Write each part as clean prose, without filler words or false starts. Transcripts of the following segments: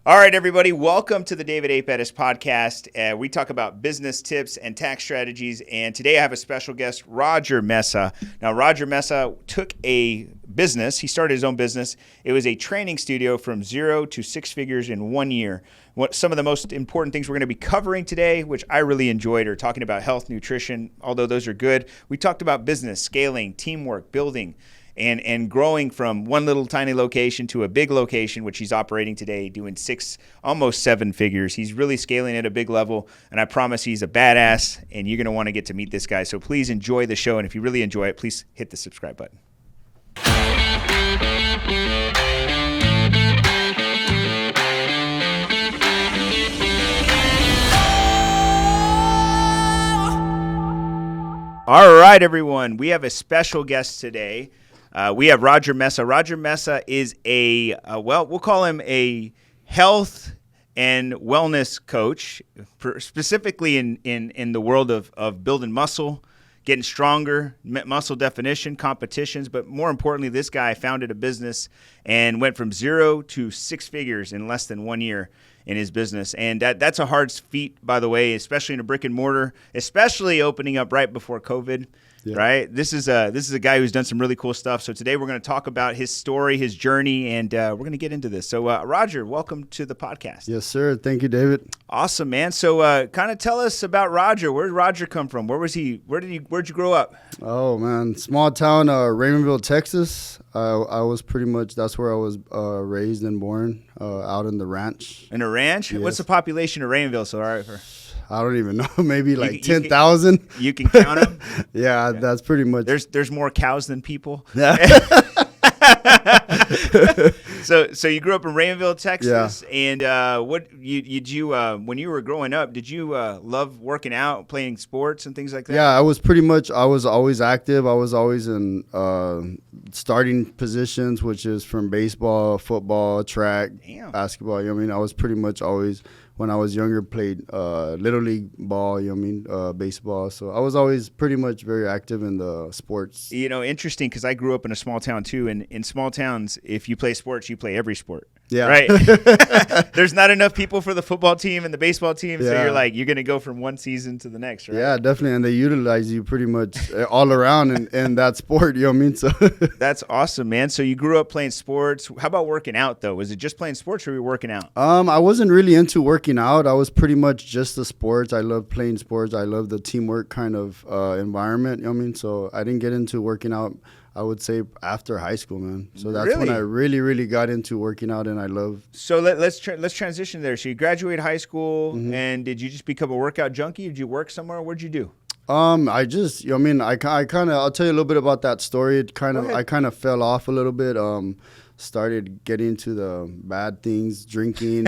All right, everybody, welcome to the David A. Pettis podcast. We talk about business tips and tax strategies, and today I have a special guest, Roger Mesa. Now, Roger Mesa took a business. He started his own business. It was a training studio from 0 to 6 figures in 1 year. What some of the most important things we're going to be covering today, which I really enjoyed, are talking about health, nutrition, although those are good. We talked about business, scaling, teamwork, building, and growing from one little tiny location to a big location, which he's operating today, doing 6, almost 7 figures. He's really scaling at a big level, and I promise he's a badass, and you're going to want to get to meet this guy. So please enjoy the show, and if you really enjoy it, please hit the subscribe button. All right, everyone, we have a special guest today. We have Roger Mesa. Roger Mesa is we'll call him a health and wellness coach, specifically in the world of building muscle, getting stronger, muscle definition, competitions. But more importantly, this guy founded a business and went from 0 to 6 figures in less than 1 year in his business. And that's a hard feat, by the way, especially in a brick and mortar, especially opening up right before COVID. Yeah. Right. This is a guy who's done some really cool stuff. So today we're going to talk about his story, his journey, and we're going to get into this. So Roger, welcome to the podcast. Yes, sir. Thank you, David. Awesome, man. So kind of tell us about Roger. Where did Roger come from? Where'd you grow up? Oh man, small town, Raymondville, Texas. That's where I was raised and born, out in the ranch. In a ranch? Yes. What's the population of Raymondville? So all right. I don't even know. Maybe like 10,000. You can count them? Yeah, that's pretty much. There's more cows than people. Yeah. So you grew up in Raymondville, Texas, yeah. And when you were growing up, did you love working out, playing sports and things like that? Yeah, I was always active. I was always in starting positions, which is from baseball, football, track, basketball. I was pretty much always, when I was younger, played Little League ball, baseball. So I was always pretty much very active in the sports. Interesting, because I grew up in a small town too, and in small towns, if you play sports, you play every sport. Yeah. Right. There's not enough people for the football team and the baseball team, so you're going to go from one season to the next, right? Yeah, definitely, and they utilize you pretty much all around in that sport, So that's awesome, man. So you grew up playing sports. How about working out, though? Was it just playing sports, or were you working out? I wasn't really into working out. I was pretty much just the sports. I love playing sports. I love the teamwork kind of environment, So I didn't get into working out, I would say, after high school, man. So that's when I really, really got into working out, and I love. So let's transition there. So you graduated high school, and did you just become a workout junkie? Did you work somewhere? What'd you do? I just, I kind of, I'll tell you a little bit about that story. I kind of fell off a little bit. Started getting into the bad things, drinking,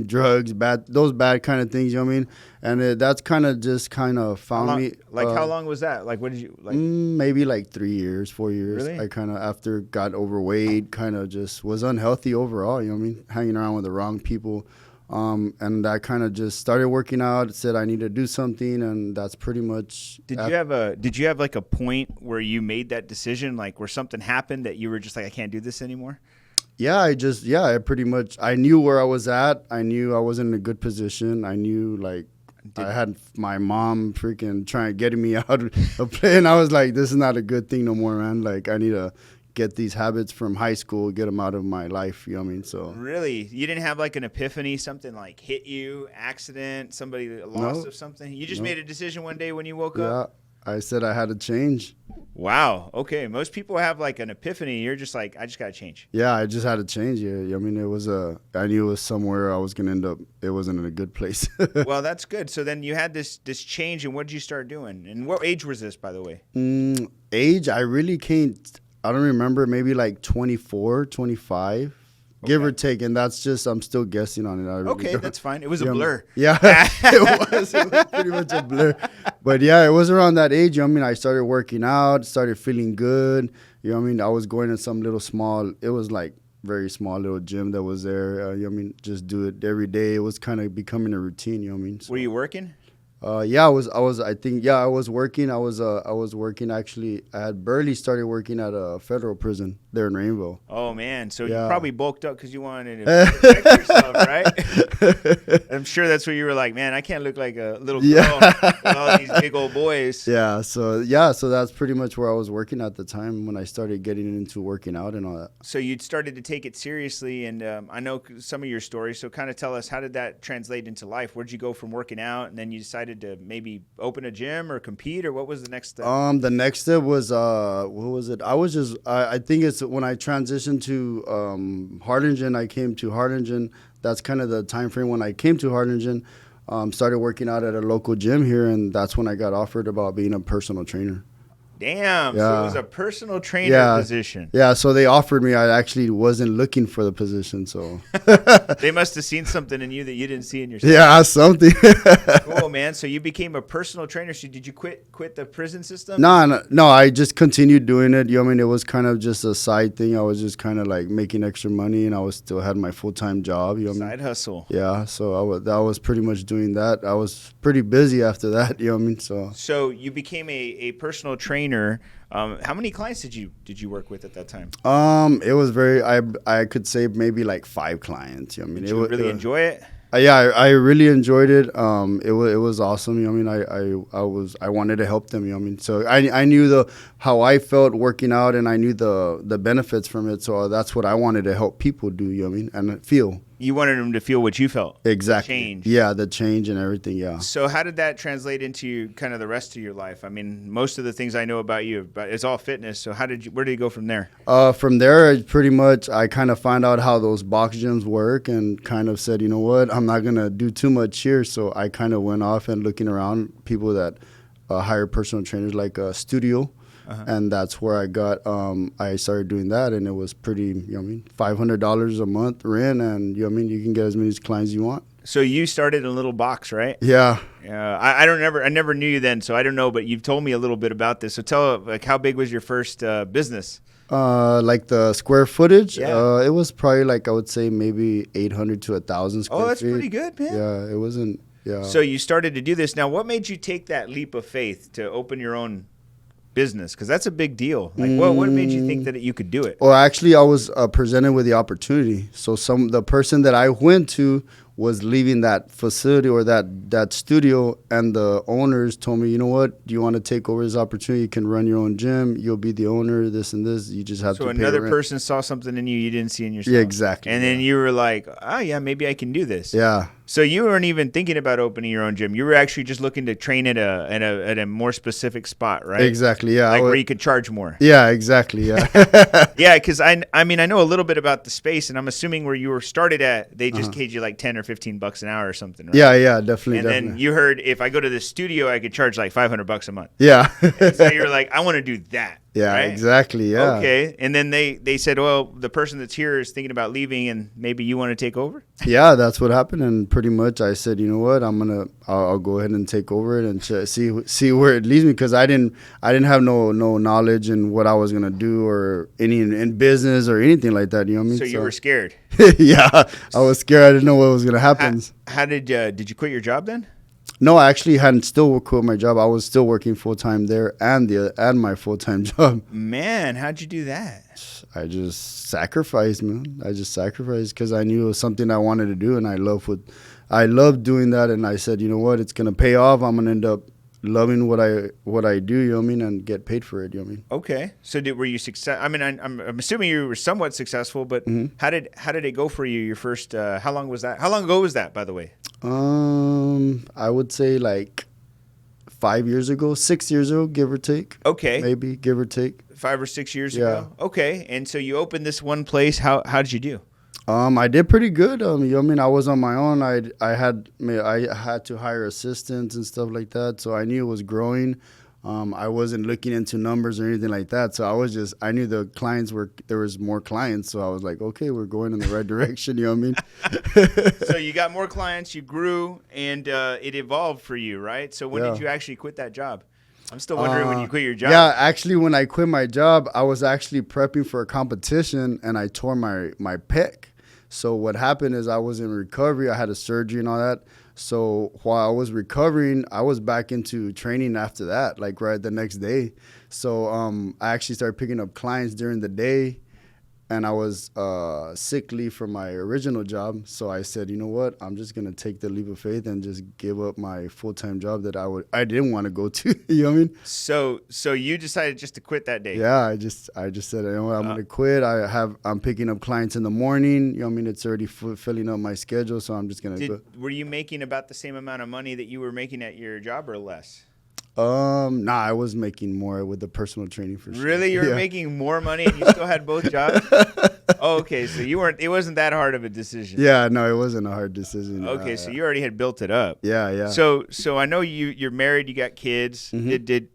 drugs, those bad kind of things, and that's kind of just kind of found me. How long was that? Like, what did you like? Maybe like 3 years, 4 years. Really? I kind of, after got overweight, kind of just was unhealthy overall, hanging around with the wrong people. And I kind of just started working out, said I need to do something, and that's pretty much. Did you have like a point where you made that decision, like where something happened that you were just like, I can't do this anymore? Yeah, I knew where I was at. I knew I was in a good position. I knew I had my mom freaking trying to get me out of playing. I was like, this is not a good thing no more, man. Like, I need to get these habits from high school, get them out of my life, So really, you didn't have like an epiphany, something like hit you, accident, somebody lost of something? You just made a decision one day when you woke up? Yeah, I said I had to change. Wow. Okay. Most people have like an epiphany. You're just like, I just got to change. Yeah, I just had to change. Yeah. I knew it was somewhere I was going to end up. It wasn't in a good place. Well, that's good. So then you had this change, and what did you start doing? And what age was this, by the way? Age, I really can't. I don't remember, maybe like 24, 25, give or take. And that's just, I'm still guessing on it. That's fine. It was a blur. Yeah, it was pretty much a blur. But yeah, it was around that age. I started working out, started feeling good. I was going to some little small, it was like very small little gym that was there. Just do it every day. It was kind of becoming a routine, So, were you working? I was working. I was working actually. I had barely started working at a federal prison there in Rainbow. Oh man, so you probably bulked up because you wanted to protect yourself, right? I'm sure that's where you were like, man, I can't look like a little girl with all these big old boys. So that's pretty much where I was working at the time when I started getting into working out and all that. So you'd started to take it seriously, and I know some of your stories. So kind of tell us, how did that translate into life? Where'd you go from working out, and then you decided to maybe open a gym or compete, or what was the next step? The next step was what was it? I think it's when I transitioned to Harlingen. I came to Harlingen. That's kind of the time frame when I came to Harlingen. Started working out at a local gym here, and that's when I got offered about being a personal trainer. Damn. Yeah. So it was a personal trainer position. Yeah. So they offered me. I actually wasn't looking for the position. So they must have seen something in you that you didn't see in yourself. Yeah, something. Cool, man. So you became a personal trainer. So did you quit the prison system? No. I just continued doing it. You know, I mean, it was kind of just a side thing. I was just kind of like making extra money, and I was still had my full-time job. You know, side hustle. Yeah. So I was pretty much doing that. I was pretty busy after that. You know what I mean? So you became a personal trainer. How many clients did you work with at that time? It was very. I could say maybe like 5 clients. You know what I mean? Did you really enjoy it? I really enjoyed it. It was awesome. You know what I mean? I wanted to help them. You know what I mean? So I knew how I felt working out, and I knew the benefits from it. So that's what I wanted to help people do. You know what I mean? And feel. You wanted them to feel what you felt. Exactly. The change. Yeah, the change and everything, yeah. So how did that translate into kind of the rest of your life? I mean, most of the things I know about you, but it's all fitness. So where did you go from there? From there, pretty much I kind of found out how those box gyms work and kind of said, you know what, I'm not going to do too much here. So I kind of went off and looking around people that hire personal trainers like a studio. And that's where I started doing that, and it was pretty, you know what I mean, $500 a month rent, and you know what I mean, you can get as many clients you want. So you started in a little box, right? Yeah. I never knew you then, so I don't know, but you've told me a little bit about this. So tell, like, how big was your first business? Like the square footage, yeah. It was probably like I would say maybe 800 to 1,000 square feet. Oh, that's pretty good, man. Yeah, it wasn't. Yeah. So you started to do this. Now, what made you take that leap of faith to open your own business? Because that's a big deal. Like, what made you think that you could do it? Well, actually, I was presented with the opportunity. So the person that I went to was leaving that facility or that studio, and the owners told me, you know what, do you want to take over this opportunity? You can run your own gym. You'll be the owner, this and this. You just have to pay rent. So another person saw something in you didn't see in yourself. Yeah, exactly. And then you were like, oh, yeah, maybe I can do this. Yeah. So you weren't even thinking about opening your own gym. You were actually just looking to train at a more specific spot, right? Exactly, yeah. Like where you could charge more. Yeah, exactly, yeah. Yeah, because I mean, I know a little bit about the space, and I'm assuming where you were started at, they just paid you like $10 or $15 an hour or something, right? Yeah, definitely. And then you heard if I go to the studio, I could charge like $500 a month. Yeah. And so you're like, I want to do that. Yeah, right? Exactly. Yeah. Okay. And then they said, well, the person that's here is thinking about leaving, and maybe you want to take over? Yeah, that's what happened. And pretty much I said, you know what, I'll go ahead and take over it and see where it leads me, because I didn't have no knowledge in what I was gonna do or any in business or anything like that. You know what I mean? So you were scared. Yeah, I was scared. I didn't know what was gonna happen. How did you quit your job then? No, I actually hadn't still quit my job. I was still working full time there and my full time job. Man, how'd you do that? I just sacrificed, man. I just sacrificed because I knew it was something I wanted to do, and I loved doing that. And I said, you know what, it's gonna pay off. I'm gonna end up loving what I do. You know what I mean, and get paid for it. You know what I mean? Okay. So were you success? I mean, I'm assuming you were somewhat successful, but how did it go for you? Your first? How long was that? How long ago was that, by the way? I would say like 5 years ago, 6 years ago, give or take. Okay. Maybe give or take. 5 or 6 years ago. Okay. And so you opened this one place. How did you do? I did pretty good. You know what I mean, I was on my own. I had to hire assistants and stuff like that, so I knew it was growing. I wasn't looking into numbers or anything like that, so I knew the clients there was more clients, so I was like, okay, we're going in the right direction. You know what I mean? So you got more clients, you grew, and it evolved for you, right? So when did you actually quit that job? I'm still wondering when you quit your job. Yeah, actually, when I quit my job, I was actually prepping for a competition, and I tore my pec. So what happened is I was in recovery. I had a surgery and all that. So while I was recovering, I was back into training after that, like right the next day. So I actually started picking up clients during the day, and I was sick leave from my original job. So I said, you know what? I'm just gonna take the leap of faith and just give up my full-time job that I didn't want to go to. You know what I mean? So you decided just to quit that day? Yeah, I just said, you know what? I'm gonna quit. I'm picking up clients in the morning. You know what I mean? It's already filling up my schedule, so I'm just gonna go. Were you making about the same amount of money that you were making at your job or less? Nah, I was making more with the personal training for sure. Really? You were making more money and you still had both jobs? Oh, okay. So it wasn't that hard of a decision. Yeah, no, it wasn't a hard decision. Okay, so you already had built it up. Yeah. So I know you're married, you got kids.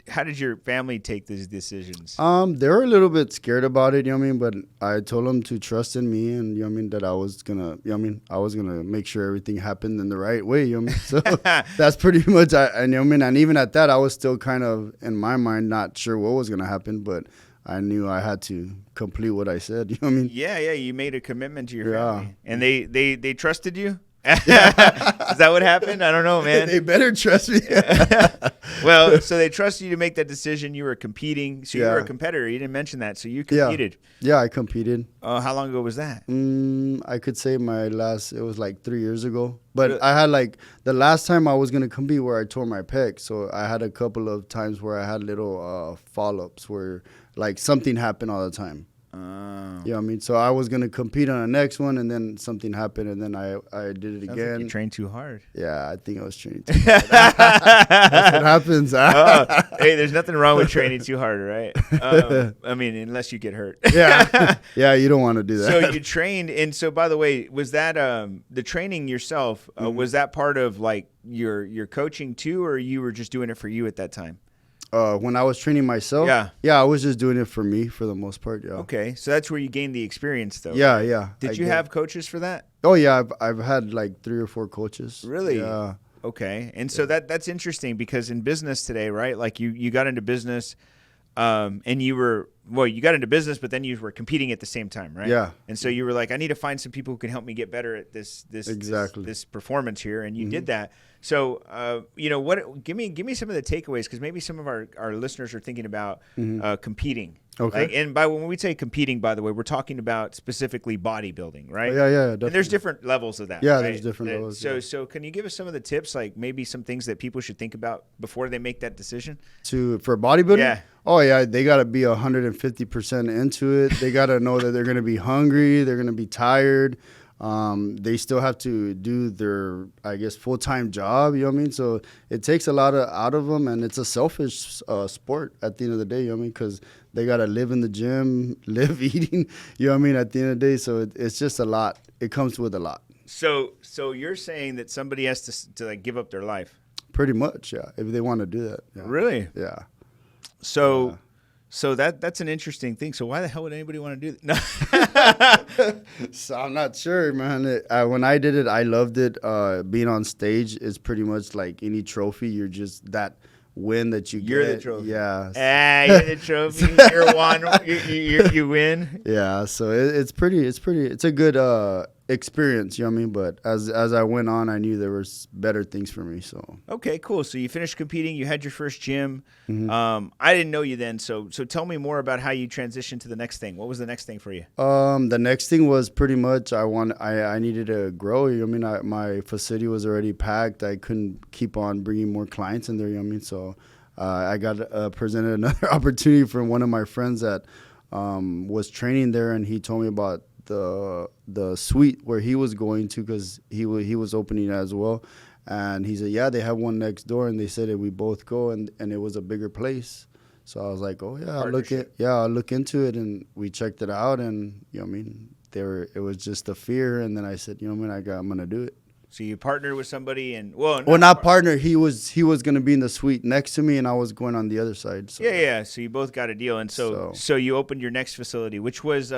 How did your family take these decisions? They were a little bit scared about it, you know what I mean? But I told them to trust in me, and you know what I mean, that I was gonna, you know what I mean, I was gonna make sure everything happened in the right way, you know what I mean? So that's pretty much, and you know what I mean, and even at that, I was still kind of in my mind not sure what was gonna happen, but I knew I had to complete what I said. You know what I mean? Yeah. You made a commitment to your family, and they trusted you. Is that what happened? I don't know, man. They better trust me. Well, so they trusted you to make that decision. You were competing, so you were a competitor. You didn't mention that, so you competed. Yeah, I competed. How long ago was that? I could say it was like 3 years ago. But I had the last time I was going to compete where I tore my pec. So I had a couple of times where I had little follow-ups where like something happened all the time. You know what I mean? So I was going to compete on the next one, and then something happened, and then I did it again. Like you trained too hard. Yeah, I think I was training too hard. That's what happens. Hey, there's nothing wrong with training too hard, right? I mean, unless you get hurt. Yeah, you don't want to do that. So you trained, and so by the way, was that the training yourself, was that part of like your coaching too, or you were just doing it for you at that time? When I was training myself, I was just doing it for me for the most part. Yeah. Okay, so that's where you gained the experience, though. Yeah. Did you have coaches for that? Oh yeah, I've had like 3 or 4 coaches. Really? Yeah. Okay, and so that's interesting because in business today, right? Like you got into business, and you got into business, but then you were competing at the same time, right? Yeah. And so you were like, I need to find some people who can help me get better at this performance here, and you did that. So, give me some of the takeaways, because maybe some of our listeners are thinking about competing. Okay. Like, and when we say competing, by the way, we're talking about specifically bodybuilding, right? Yeah, definitely. And there's different levels of that. Yeah, right? there's different levels. So can you give us some of the tips, like maybe some things that people should think about before they make that decision? For bodybuilding? Yeah. Oh yeah, they got to be 150% into it. They got to know that they're going to be hungry, they're going to be tired. They still have to do their, I guess, full-time job, you know what I mean? So it takes a lot out of them, and it's a selfish sport at the end of the day, you know what I mean? Because they got to live in the gym, live eating, you know what I mean, at the end of the day. So it's just a lot. It comes with a lot. So you're saying that somebody has to like give up their life? Pretty much, yeah, if they want to do that. Yeah. Really? Yeah. So that's an interesting thing. So why the hell would anybody want to do that? No. So I'm not sure, man. When I did it, I loved it. Being on stage is pretty much like any trophy. You're just that win that you get. You're the trophy. Yeah. You're the trophy. You're one. You win. Yeah. So it's a good experience, you know what I mean? But as I went on, I knew there was better things for me. So okay, cool. So you finished competing. You had your first gym. Mm-hmm. I didn't know you then. So tell me more about how you transitioned to the next thing. What was the next thing for you? The next thing was pretty much I needed to grow. You know what I mean? My facility was already packed. I couldn't keep on bringing more clients in there. You know what I mean? So I got presented another opportunity from one of my friends that was training there, and he told me about the suite where he was going to, because he was opening it as well. And he said, yeah, they have one next door, and they said that we both go, and it was a bigger place. So I was like, oh yeah, I'll look into it, and we checked it out, and you know what I mean, it was just a fear, and then I said, you know what I mean, I'm gonna do it. So you partnered with somebody, and not partner. He was gonna be in the suite next to me, and I was going on the other side. So. Yeah. So you both got a deal, and so you opened your next facility, which was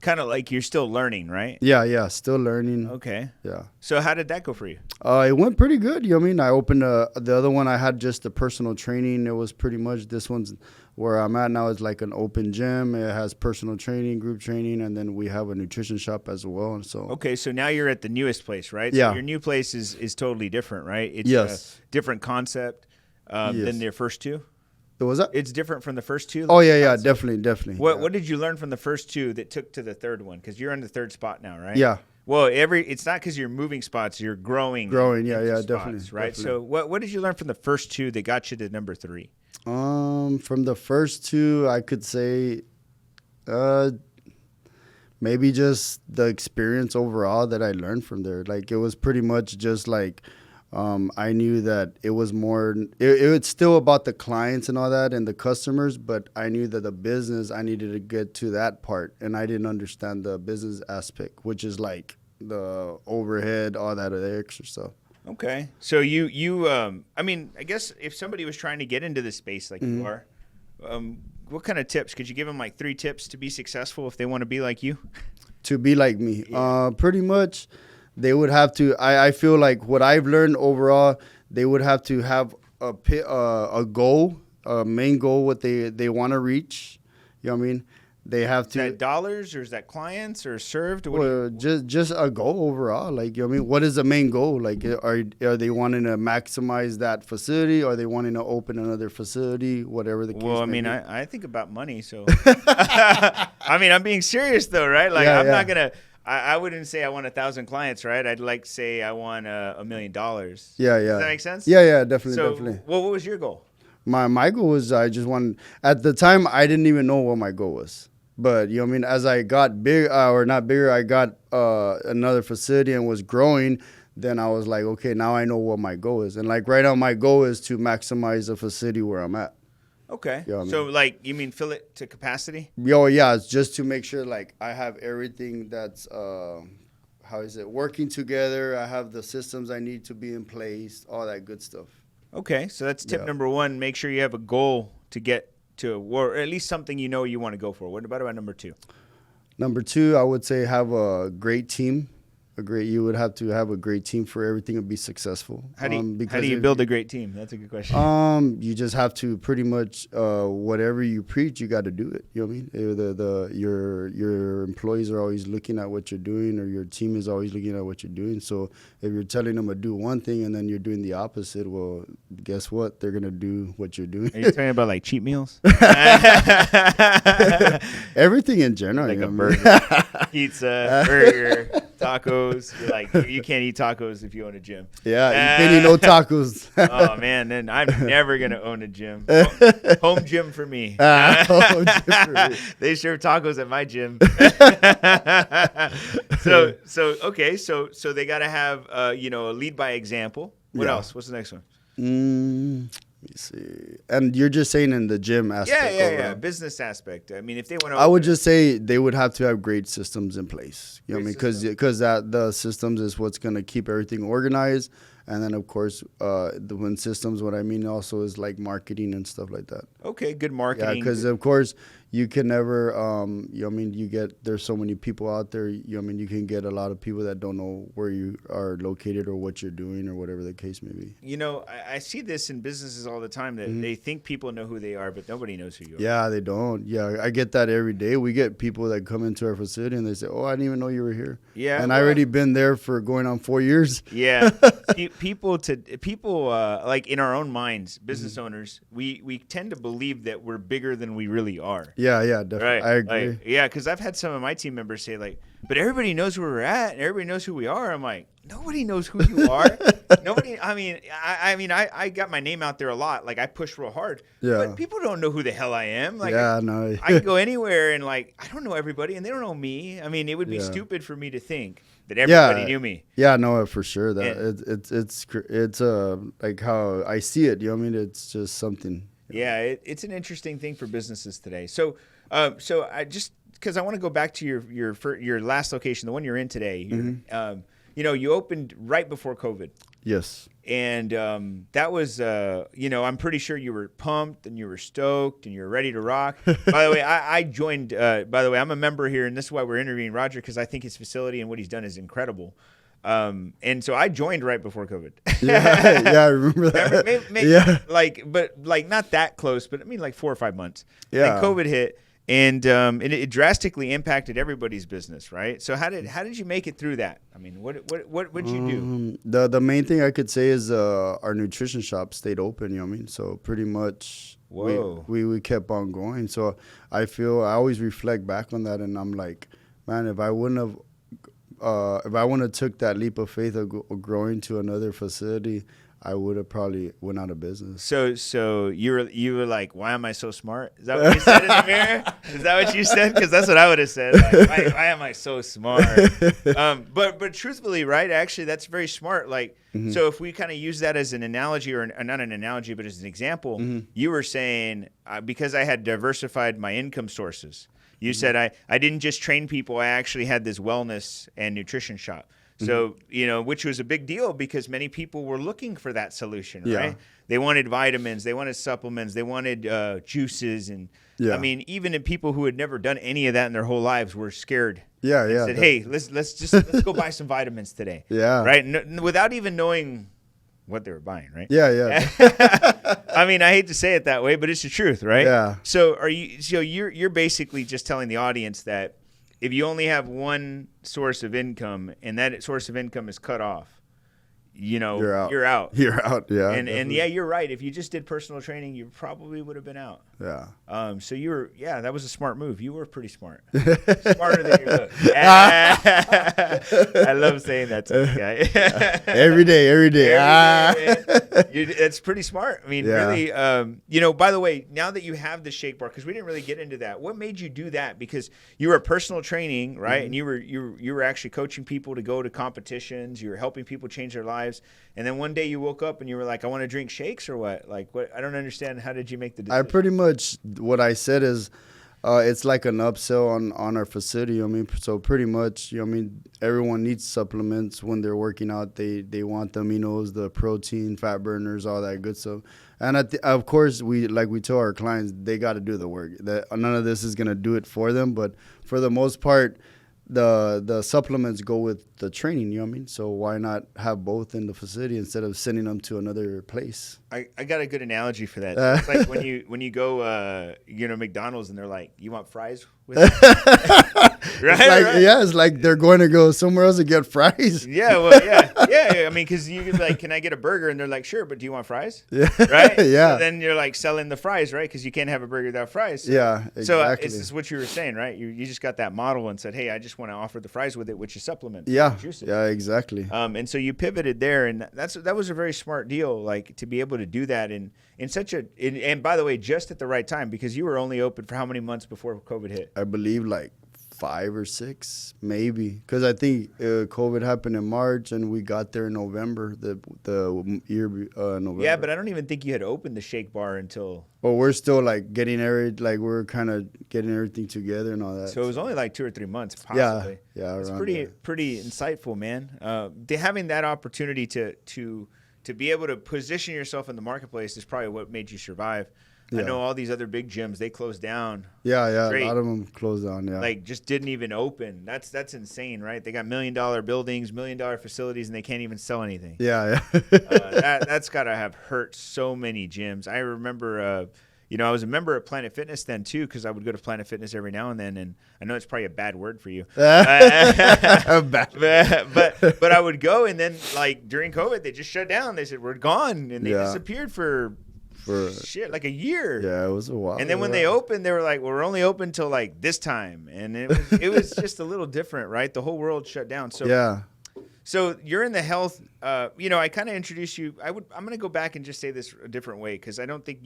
kind of like you're still learning, right? Yeah, still learning. Okay. Yeah. So how did that go for you? It went pretty good. You know what I mean? I opened the other one. I had just the personal training. It was pretty much, this one's where I'm at now is like an open gym. It has personal training, group training, and then we have a nutrition shop as well. So okay, so now you're at the newest place, right? Yeah. So your new place is totally different, right? It's Yes. a different concept than your first two. What was that? It's different from the first two. Oh yeah, definitely. What did you learn from the first two that took to the third one? Because you're on the third spot now, right? Yeah. Well, it's not because you're moving spots; you're growing. Yeah, spots, definitely. Right. Definitely. So what did you learn from the first two that got you to number 3? From the first two, I could say, maybe just the experience overall that I learned from there. Like, it was pretty much just like, I knew that it was more, it's still about the clients and all that and the customers, but I knew that the business, I needed to get to that part. And I didn't understand the business aspect, which is like the overhead, all that other extra stuff. Okay. So you I mean, I guess if somebody was trying to get into this space like you are, what kind of tips? Could you give them like 3 tips to be successful if they want to be like you? To be like me. Yeah. Pretty much they would have to, I feel like what I've learned overall, they would have to have a goal, a main goal, what they want to reach. You know what I mean? They have to. Is that dollars or is that clients or served? Just a goal overall. Like, you know what I mean? What is the main goal? Like, are they wanting to maximize that facility? Are they wanting to open another facility? Whatever the case. Well, I mean, I think about money. So, I mean, I'm being serious though, right? Like, I'm not going to. I wouldn't say I want 1,000 clients, right? I'd like to say I want $1 million. Yeah. Does that make sense? Yeah, definitely, so, definitely. Well, what was your goal? My goal was, I just wanted, at the time, I didn't even know what my goal was. But, you know what I mean, as I got big, or not bigger, I got another facility and was growing, then I was like, okay, now I know what my goal is. And, like, right now, my goal is to maximize the facility where I'm at. Okay. You know what I mean? So, like, you mean fill it to capacity? Oh, yeah, it's just to make sure, like, I have everything that's, working together. I have the systems I need to be in place, all that good stuff. Okay, so that's tip number 1. Make sure you have a goal to get to, or at least something you know you want to go for. What about number 2? Number 2, I would say have a great team. You would have to have a great team for everything to be successul. How do you build a great team? That's a good question. You just have to pretty much whatever you preach, you got to do it. You know what I mean? Your employees are always looking at what you're doing, or your team is always looking at what you're doing. So if you're telling them to do one thing and then you're doing the opposite, well, guess what? They're gonna do what you're doing. Are you talking about like cheat meals? Everything in general. Like a burger, pizza, burger, tacos. You're like, you can't eat tacos if you own a gym. Yeah, you can't eat no tacos. Oh man, then I'm never gonna own a gym. Home gym for me. They serve tacos at my gym. So they gotta have a lead by example. What else? What's the next one? Let me see. And you're just saying in the gym aspect. Yeah. Business aspect. I mean, if they want to, I would just say they would have to have great systems in place. You know what I mean? Because the systems is what's going to keep everything organized. And then, of course, when systems, what I mean also is like marketing and stuff like that. Okay, good marketing. Yeah, because, of course, you can never, there's so many people out there, you can get a lot of people that don't know where you are located or what you're doing or whatever the case may be. I see this in businesses all the time that they think people know who they are, but nobody knows who you are. Yeah, they don't. Yeah, I get that every day. We get people that come into our facility and they say, oh, I didn't even know you were here. Yeah. And I already been there for going on 4 years. Yeah. People like in our own minds, business owners, we tend to believe that we're bigger than we really are. Yeah, definitely. Right. I agree. Like, yeah, because I've had some of my team members say like, but everybody knows where we're at and everybody knows who we are. I'm like, nobody knows who you are. Nobody. I mean, I got my name out there a lot. Like I push real hard. Yeah. But people don't know who the hell I am. Like, yeah, no. I can go anywhere and like I don't know everybody and they don't know me. I mean, it would be stupid for me to think that everybody knew me. Yeah, no, for sure. That it's like how I see it. You know what I mean? It's just something. Yeah, it's an interesting thing for businesses today. So I just because I want to go back to your last location, the one you're in today. you opened right before COVID. Yes. And that was, I'm pretty sure you were pumped and you were stoked and you were ready to rock. By the way, I joined, I'm a member here, and this is why we're interviewing Roger, because I think his facility and what he's done is incredible. And so I joined right before COVID. Yeah, I remember that. Maybe, not that close, but I mean like 4 or 5 months. Yeah. And COVID hit. And it drastically impacted everybody's business, right? So how did you make it through that? I mean, what did you do? The main thing I could say is our nutrition shop stayed open. You know what I mean? So pretty much, we kept on going. So I always reflect back on that, and I'm like, man, if I wouldn't have took that leap of faith of growing to another facility, I would have probably went out of business. So you were like, why am I so smart? Is that what you said in the mirror? Is that what you said? Because that's what I would have said. Like, why am I so smart? But truthfully, right? Actually, that's very smart. Like, so if we kind of use that as an analogy, or not an analogy, but as an example, you were saying because I had diversified my income sources. You said I didn't just train people. I actually had this wellness and nutrition shop. So, which was a big deal because many people were looking for that solution, right? They wanted vitamins, they wanted supplements, they wanted juices. And I mean, even in people who had never done any of that in their whole lives were scared. Said, hey, let's go buy some vitamins today. Right. Without even knowing what they were buying, right? I mean, I hate to say it that way, but it's the truth, right? Yeah. So you're basically just telling the audience that if you only have one source of income and that source of income is cut off, you're out. You're out. Yeah. And you're right. If you just did personal training, you probably would have been out. Yeah. So that was a smart move. You were pretty smart. Smarter than you look. I love saying that to this guy. Every day. It's pretty smart. I mean, really, by the way, now that you have the shake bar, because we didn't really get into that, what made you do that? Because you were personal training, right? And you were actually coaching people to go to competitions. You were helping people change their lives. And then one day you woke up and you were like, I want to drink shakes or what? Like, what? I don't understand. How did you make the decision? I pretty much, what I said is, it's like an upsell on our facility. I mean, so pretty much, everyone needs supplements when they're working out. They want the aminos, the protein, fat burners, all that good stuff. And of course, we tell our clients, they got to do the work. That none of this is gonna do it for them, but for the most part, the supplements go with the training, you know what I mean? So why not have both in the facility instead of sending them to another place? I got a good analogy for that. So it's like when you go McDonald's and they're like, you want fries with it? Right? It's like they're going to go somewhere else to get fries. Yeah. I mean, because you could be like, can I get a burger? And they're like, sure, but do you want fries? Yeah. Right? Yeah. So then you're like selling the fries, right? Because you can't have a burger without fries. So, yeah, exactly. So it's what you were saying, right? You just got that model and said, hey, I just want to offer the fries with it, which is supplement. Yeah. Yeah, exactly. And so you pivoted there, and that was a very smart deal, like to be able to do that in and by the way, just at the right time, because you were only open for how many months before COVID hit? I believe like 5 or 6, maybe, because I think COVID happened in March and we got there in November, the year November. Yeah, but I don't even think you had opened the shake bar until. Well, we're still like getting everything, like we're kind of getting everything together and all that. So it was only like 2 or 3 months, possibly. Yeah, it's pretty insightful, man. Having that opportunity to be able to position yourself in the marketplace is probably what made you survive. Yeah. I know all these other big gyms, they closed down. Yeah, Great. A lot of them closed down, yeah. Like, just didn't even open. That's insane, right? They got $1 million buildings, $1 million facilities, and they can't even sell anything. Yeah. That's got to have hurt so many gyms. I remember, I was a member of Planet Fitness then, too, because I would go to Planet Fitness every now and then, and I know it's probably a bad word for you. But I would go, and then, like, during COVID, they just shut down. They said, we're gone, and they disappeared for like a year. Yeah, it was a while. And then when they opened, they were like, well, we're only open till like this time. And it was just a little different, right? The whole world shut down. So yeah. So you're in the health, I kind of introduced you. I'm going to go back and just say this a different way, because I don't think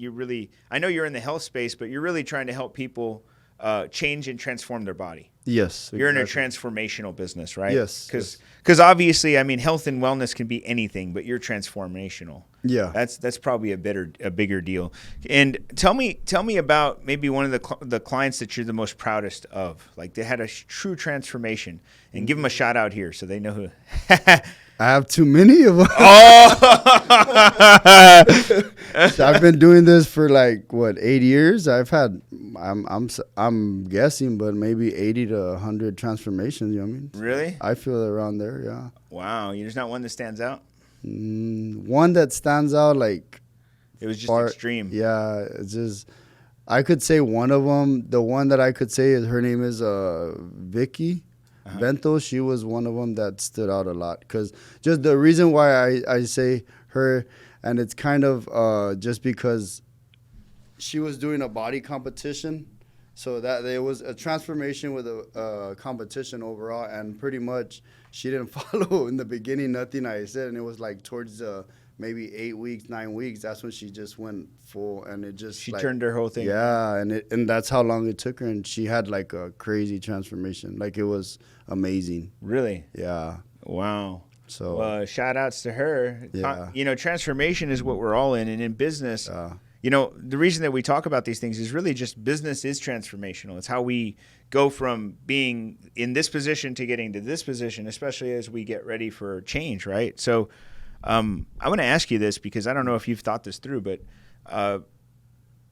I know you're in the health space, but you're really trying to help people change and transform their body. Yes. You're in a transformational business, right? Yes. Because obviously, I mean, health and wellness can be anything, but you're transformational. Yeah. That's probably a bigger deal. And tell me about maybe one of the clients that you're the most proudest of. Like they had a true transformation, and give them a shout out here so they know who. I have too many of them. Oh, So I've been doing this for like what 8 years. I'm guessing, but maybe 80 to 100 transformations. You know what I mean? really? I feel around there. Yeah. Wow, there's not one that stands out. One that stands out like It was just extreme. Yeah, it's just I could say one of them. The one that I could say is her name is Vicky. Bento, she was one of them that stood out a lot because just the reason why I say her, and it's kind of just because she was doing a body competition, so that there was a transformation with a competition overall, and pretty much she didn't follow in the beginning nothing I said, and it was like towards maybe 8 weeks, 9 weeks, that's when she just went full, and it just She turned her whole thing. Yeah, and that's how long it took her, and she had like a crazy transformation. Like it was amazing. Really? Yeah. Wow. So Well, shout outs to her. Yeah. Transformation is what we're all in. And in business, the reason that we talk about these things is really just business is transformational. It's how we go from being in this position to getting to this position, especially as we get ready for change, right? So I want to ask you this because I don't know if you've thought this through, but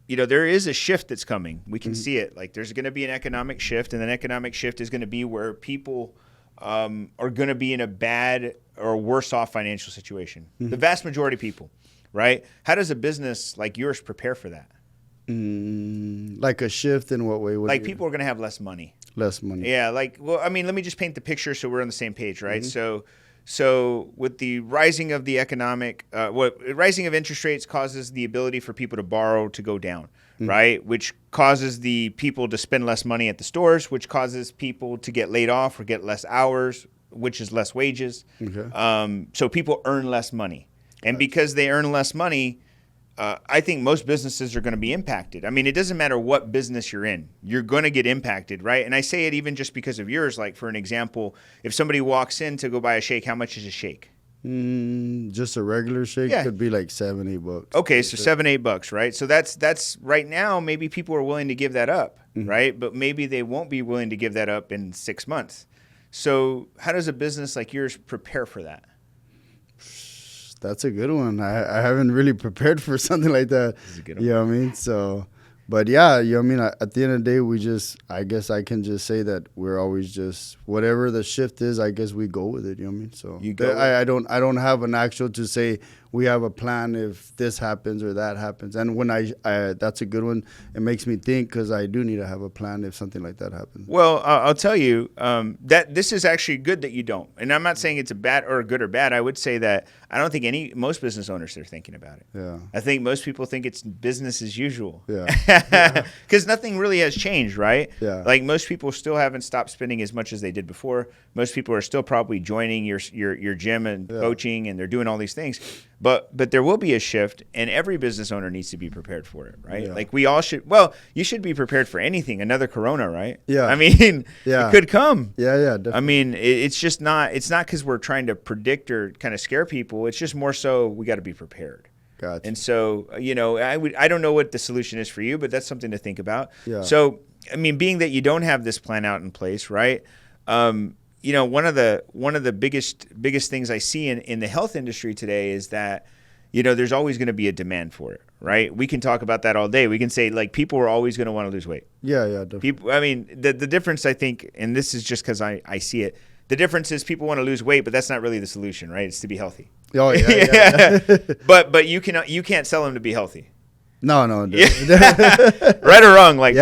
there is a shift that's coming. We can see it. Like there's going to be an economic shift, and an economic shift is going to be where people are going to be in a bad or worse off financial situation. The vast majority of people, right? How does a business like yours prepare for that? Like a shift in what way? Like people are going to have less money. Less money. Yeah. Let me just paint the picture so we're on the same page, right? So with the rising of the rising of interest rates causes the ability for people to borrow to go down, right? Which causes the people to spend less money at the stores, which causes people to get laid off or get less hours, which is less wages. Okay. So people earn less money. And because they earn less money, I think most businesses are going to be impacted. I mean, it doesn't matter what business you're in. You're going to get impacted, right? And I say it even just because of yours. Like, for an example, if somebody walks in to go buy a shake, how much is a shake? Just a regular shake could be like $7-8. Okay, so $7-8, right? So that's right now, maybe people are willing to give that up, right? But maybe they won't be willing to give that up in 6 months. So how does a business like yours prepare for that? That's a good one. I haven't really prepared for something like that. That's a good one. You know what I mean? So, but yeah, you know what I mean? At the end of the day, I guess I can just say that we're always just, whatever the shift is, I guess we go with it. You know what I mean? So I don't have an actual to say we have a plan if this happens or that happens. And when that's a good one. It makes me think because I do need to have a plan if something like that happens. Well, I'll tell you that this is actually good that you don't. And I'm not saying it's a bad or good or bad. I would say that I don't think most business owners are thinking about it. Yeah. I think most people think it's business as usual. Yeah. Because nothing really has changed, right? Yeah. Like most people still haven't stopped spending as much as they did before. Most people are still probably joining your gym and coaching, and they're doing all these things. But there will be a shift, and every business owner needs to be prepared for it, right? Yeah. Like we all should. Well, you should be prepared for anything. Another Corona, right? Yeah. I mean, it could come. Yeah, definitely. I mean, it's just not. It's not because we're trying to predict or kind of scare people. It's just more so we got to be prepared. Gotcha. And so, I don't know what the solution is for you, but that's something to think about. Yeah. So, I mean, being that you don't have this plan out in place, right? One of the biggest things I see in the health industry today is that, there's always going to be a demand for it, right? We can talk about that all day. We can say like people are always going to want to lose weight. Yeah, definitely. People, I mean, the difference I think, and this is just because I see it, the difference is people want to lose weight, but that's not really the solution, right? It's to be healthy. Oh yeah. But you can't sell them to be healthy. No. Right or wrong, like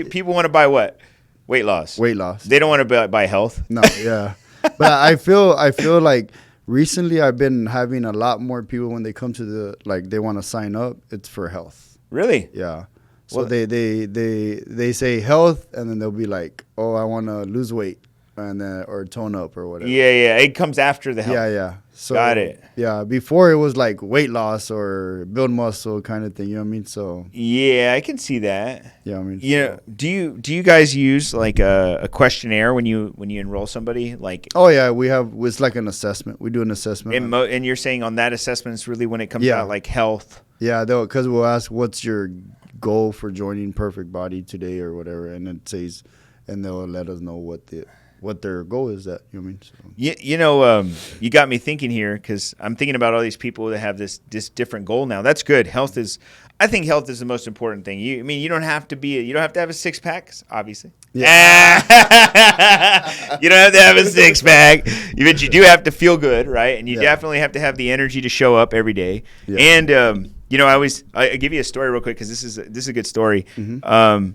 people want to buy what? Weight loss. Weight loss. They don't want to buy health. No, yeah. But I feel like recently I've been having a lot more people when they come to they want to sign up, it's for health. Really? Yeah. So they say health, and then they'll be like, "Oh, I want to lose weight," and then or tone up or whatever. Yeah. It comes after the health. Yeah. So, got it. Yeah, before it was like weight loss or build muscle kind of thing. You know what I mean? So yeah, I can see that. yeah, I mean, Yeah. Do you guys use like a questionnaire when you enroll somebody? Like, oh yeah, we have. It's like an assessment. We do an assessment. and you're saying on that assessment is really when it comes Yeah. out like health. Yeah, because we'll ask, what's your goal for joining Perfect Body today or whatever, and it says, and they'll let us know what their goal is. That you know what I mean? So. You got me thinking here because I'm thinking about all these people that have this different goal now. That's good. I think health is the most important thing. You don't have to have a six pack, obviously. Yeah. You don't have to have a six pack, but you do have to feel good, right? And you definitely have to have the energy to show up every day. Yeah. And I give you a story real quick because this is a good story. Mm-hmm.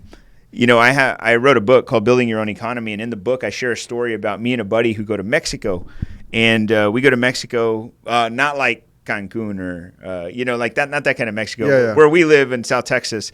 I wrote a book called Building Your Own Economy, and in the book I share a story about me and a buddy who go to Mexico, and we go to Mexico, not like Cancun or like that, not that kind of Mexico. Where we live in South Texas,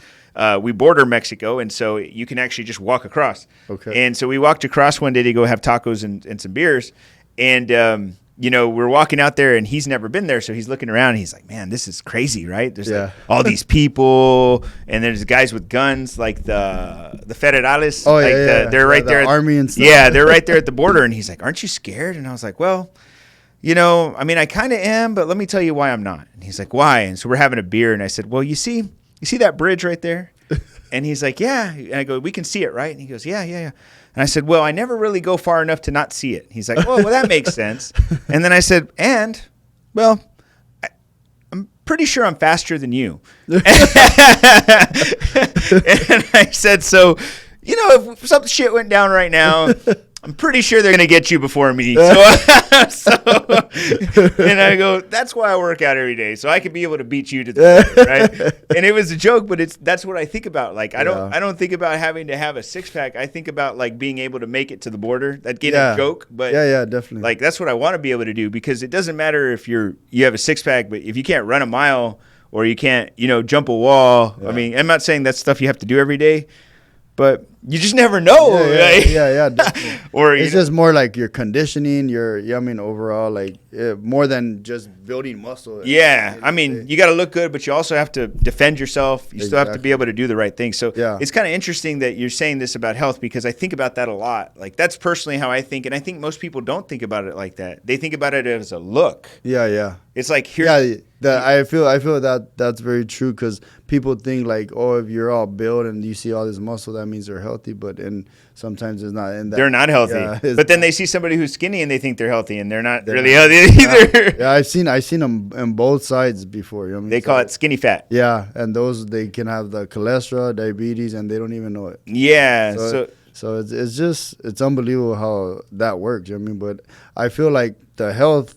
we border Mexico, and so you can actually just walk across. Okay. And so we walked across one day to go have tacos and some beers, and we're walking out there, and he's never been there, so he's looking around, and he's like, man, this is crazy, right? There's like all these people, and there's guys with guns, like the federales. Oh, they're right there. The army and stuff. Yeah, they're right there at the border, and he's like, aren't you scared? And I was like, well, I kind of am, but let me tell you why I'm not. And he's like, why? And so we're having a beer, and I said, well, you see that bridge right there? And he's like, yeah. And I go, we can see it, right? And he goes, yeah. And I said, well, I never really go far enough to not see it. He's like, well, that makes sense. And then I said, I'm pretty sure I'm faster than you. And I said, so, if some shit went down right now, I'm pretty sure they're going to get you before me. And I go, that's why I work out every day, so I could be able to beat you to the point, right? And it was a joke, but that's what I think about. Like, I don't think about having to have a six pack. I think about like being able to make it to the border. That getting a joke, but definitely. Like that's what I want to be able to do, because it doesn't matter if you have a six pack, but if you can't run a mile or you can't, jump a wall. Yeah. I mean, I'm not saying that's stuff you have to do every day, but you just never know. Yeah. Or it's just more like your conditioning, overall, like more than just building muscle. Yeah, I mean, you got to look good, but you also have to defend yourself. You still have to be able to do the right thing. So it's kind of interesting that you're saying this about health, because I think about that a lot. Like, that's personally how I think, and I think most people don't think about it like that. They think about it as a look. Yeah. It's like here. Yeah, I feel that that's very true, because people think like, oh, if you're all built and you see all this muscle, that means they're healthy, and sometimes it's not. They're not healthy. Yeah, but then they see somebody who's skinny and they think they're healthy, and they're not really healthy either. Yeah, I've seen them on both sides before. They call it skinny fat. Yeah, and they can have the cholesterol, diabetes, and they don't even know it. Yeah, so it's unbelievable how that works. But I feel like the health.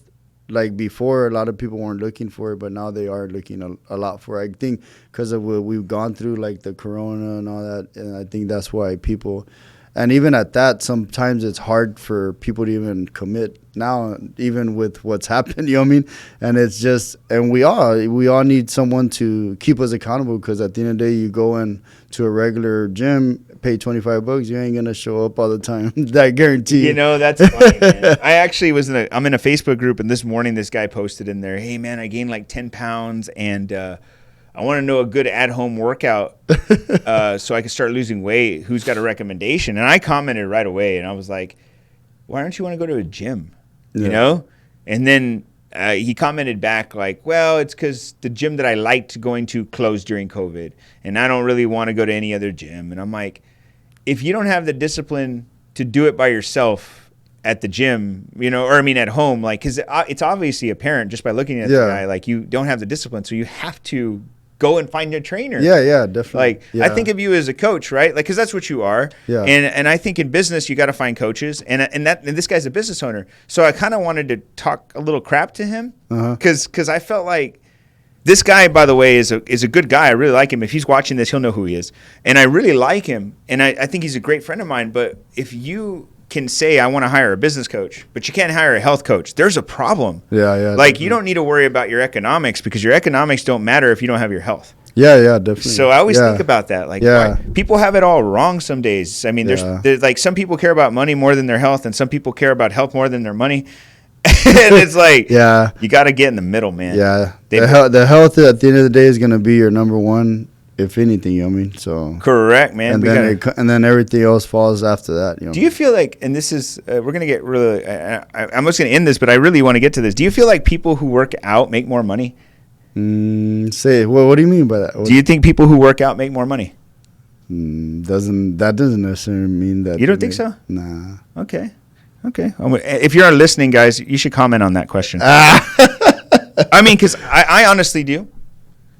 Like before, a lot of people weren't looking for it, but now they are looking a lot for it. I think because of what we've gone through, like the corona and all that, and I think that's why people, and even at that, sometimes it's hard for people to even commit now, even with what's happened, And it's just, and we all need someone to keep us accountable, because at the end of the day, you go into a regular gym, pay $25, you ain't gonna show up all the time. That guarantee. That's funny, man. I actually I'm in a Facebook group, and this morning this guy posted in there, hey man, I gained like 10 pounds, and I want to know a good at-home workout so I can start losing weight. Who's got a recommendation? And I commented right away, and I was like, why don't you want to go to a gym? And then he commented back like, well, it's because the gym that I liked going to closed during COVID, and I don't really want to go to any other gym. And I'm like, if you don't have the discipline to do it by yourself at the gym, at home, like, because it's obviously apparent just by looking at the guy, like, you don't have the discipline, so you have to go and find a trainer. Yeah, definitely. Like, I think of you as a coach, right? Like, because that's what you are. Yeah. And I think in business you got to find coaches, and this guy's a business owner, so I kind of wanted to talk a little crap to him, because I felt like this guy, by the way, is a good guy. I really like him. If he's watching this, he'll know who he is, and I really like him, and I think he's a great friend of mine. But if you can say, I want to hire a business coach, but you can't hire a health coach, there's a problem. Yeah. Like, definitely. You don't need to worry about your economics, because your economics don't matter if you don't have your health. Yeah, definitely. So I always think about that. Like, people have it all wrong some days. I mean, there's like some people care about money more than their health, and some people care about health more than their money. And it's like, yeah, you got to get in the middle, man. Yeah, the health at the end of the day is gonna be your number one, if anything. You know what I mean? So correct, man. And then everything else falls after that. You know? Do you feel like, and this is, we're gonna get really, I'm just gonna end this, but I really want to get to this. Do you feel like people who work out make more money? What do you mean by that? Do you think people who work out make more money? Doesn't necessarily mean that. You don't think so? Nah. Okay. If you're listening, guys, you should comment on that question. I mean, because I honestly do.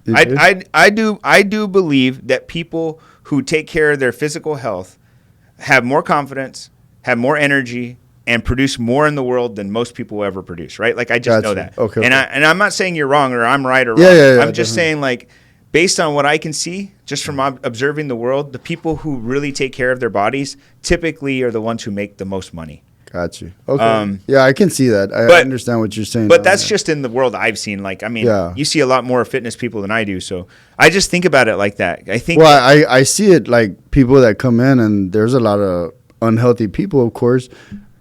I do believe that people who take care of their physical health have more confidence, have more energy, and produce more in the world than most people will ever produce. Right? Like I just know that. Okay. And I'm not saying you're wrong or I'm right or wrong. I'm just saying, like, based on what I can see, just from observing the world, the people who really take care of their bodies typically are the ones who make the most money. Got you. Okay. Yeah, I can see that. I understand what you're saying. But that's just in the world I've seen. Like, I mean, you see a lot more fitness people than I do. So I just think about it like that. I think. Well, I see it like people that come in, and there's a lot of unhealthy people, of course.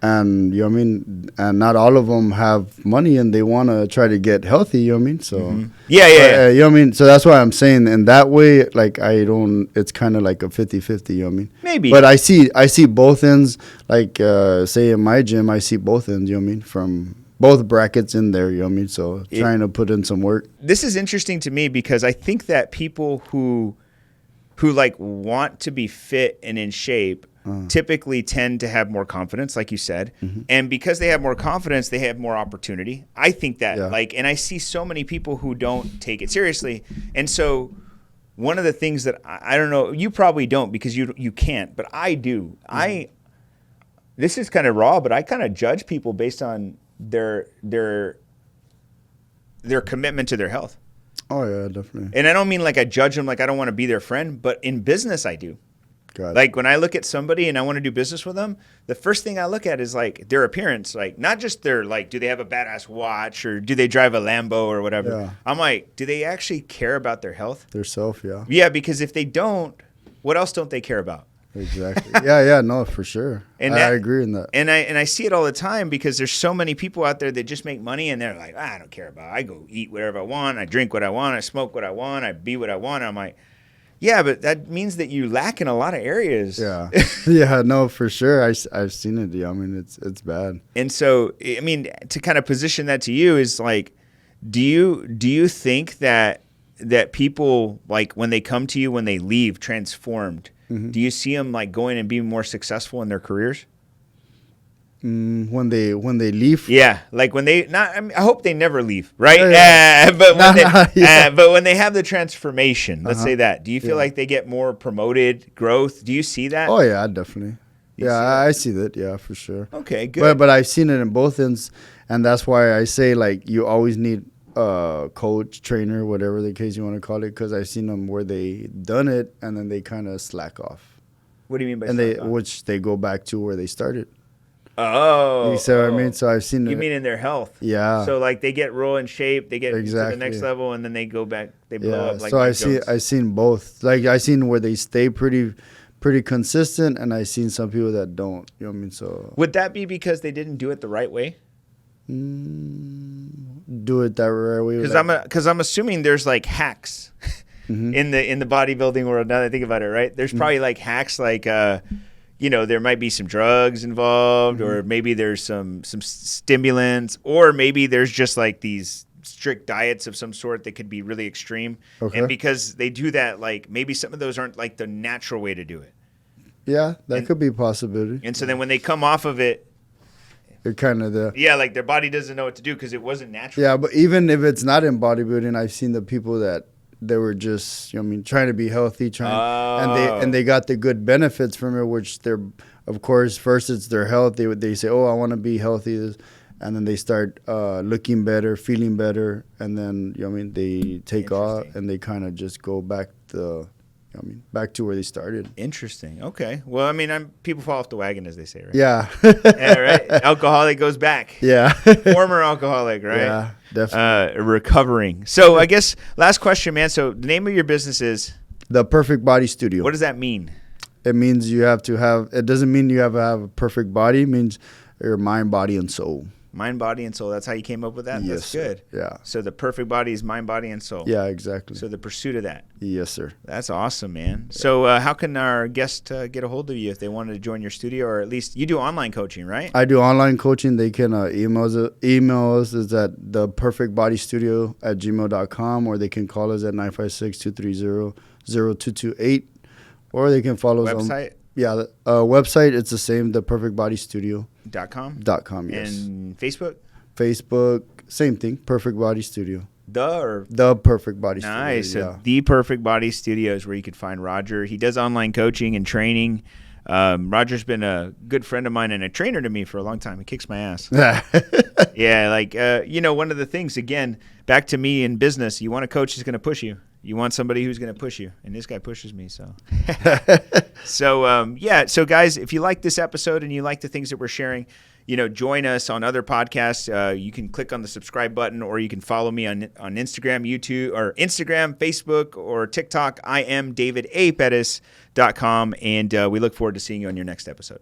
And, you know what I mean? And not all of them have money, and they want to try to get healthy, you know what I mean? So, Yeah. You know what I mean? So that's why I'm saying in that way, like, it's kind of like a 50-50, you know what I mean? Maybe. But I see both ends, like, say in my gym, I see both ends, you know what I mean? From both brackets in there, you know what I mean? So trying to put in some work. This is interesting to me because I think that people who like want to be fit and in shape typically tend to have more confidence, like you said. And because they have more confidence, they have more opportunity. I think that, and I see so many people who don't take it seriously. And so one of the things that I don't know, you probably don't because you can't, but I do. This is kind of raw, but I kind of judge people based on their commitment to their health. Oh, yeah, definitely. And I don't mean like I judge them like I don't want to be their friend, but in business I do. Like when I look at somebody and I want to do business with them, the first thing I look at is like their appearance, like not just their, like, do they have a badass watch or do they drive a Lambo or whatever? Yeah. I'm like, do they actually care about their health? Their self, yeah. Yeah, because if they don't, what else don't they care about? Exactly. Yeah, no, for sure. And I agree in that. And I see it all the time because there's so many people out there that just make money and they're like, I don't care about it. I go eat whatever I want. I drink what I want. I smoke what I want. I be what I want. I'm like, yeah, but that means that you lack in a lot of areas. Yeah. Yeah, no, for sure. I've seen it. Yeah, I mean, it's bad. And so, I mean, to kind of position that to you is like, do you think that people, like, when they come to you, when they leave transformed, do you see them like going and being more successful in their careers? When they leave, yeah, like when they not. I mean, I hope they never leave, right? But when they have the transformation, let's say that. Do you feel like they get more promoted, growth? Do you see that? Oh yeah, definitely. I see that. Yeah, for sure. Okay, good. But I've seen it in both ends, and that's why I say like you always need a coach, trainer, whatever the case you want to call it, because I've seen them where they done it and then they kind of slack off. What do you mean by which they go back to where they started. Oh, you see what I mean? So I've seen. You mean in their health? Yeah. So like they get real in shape, they get to the next level, and then they go back, they blow up. Like so I've seen both. Like I seen where they stay pretty consistent, and I seen some people that don't. You know what I mean? So would that be because they didn't do it the right way? Do it that right way? Because I'm assuming there's like hacks in the bodybuilding world. Now that I think about it, right? There's probably like hacks like. There might be some drugs involved, or maybe there's some stimulants, or maybe there's just like these strict diets of some sort that could be really extreme. Okay. And because they do that, like maybe some of those aren't like the natural way to do it. Yeah, that could be a possibility. And so then when they come off of it, they're kind of like their body doesn't know what to do because it wasn't natural. Yeah, but even if it's not in bodybuilding, I've seen the people that they were just, trying to be healthy, and they got the good benefits from it, which they're, of course, first it's their health. They say, oh, I want to be healthy, and then they start looking better, feeling better, and then they take off and they kind of just go back back to where they started. Interesting. Okay. Well, people fall off the wagon, as they say, right? Yeah. Yeah, right. Alcoholic goes back. Yeah. Former alcoholic, right? Yeah, definitely. Recovering. So I guess last question, man. So the name of your business is? The Perfect Body Studio. What does that mean? It means you have to have. It doesn't mean you have to have a perfect body. It means your mind, body, and soul. Mind, body, and soul. That's how you came up with that? Yes, That's good. Sir. Yeah. So the perfect body is mind, body, and soul. Yeah, exactly. So the pursuit of that. Yes, sir. That's awesome, man. So how can our guests get a hold of you if they wanted to join your studio, or at least you do online coaching, right? I do online coaching. They can email us is at theperfectbodystudio@gmail.com, or they can call us at 956-230-0228, or they can follow us on website. Yeah, website, it's the same, theperfectbodystudio.com. .com. Yes. And Facebook? Facebook, same thing, Perfect Body Studio. The Perfect Body Studio. Nice. Yeah. So The Perfect Body Studio is where you can find Roger. He does online coaching and training. Roger's been a good friend of mine and a trainer to me for a long time. He kicks my ass. Yeah, like, one of the things, again, back to me in business, you want a coach who's going to push you. You want somebody who's going to push you, and this guy pushes me. So, So guys, if you like this episode and you like the things that we're sharing, join us on other podcasts. You can click on the subscribe button, or you can follow me on Instagram, YouTube, or Instagram, Facebook, or TikTok. I am DavidAPettis.com, and we look forward to seeing you on your next episode.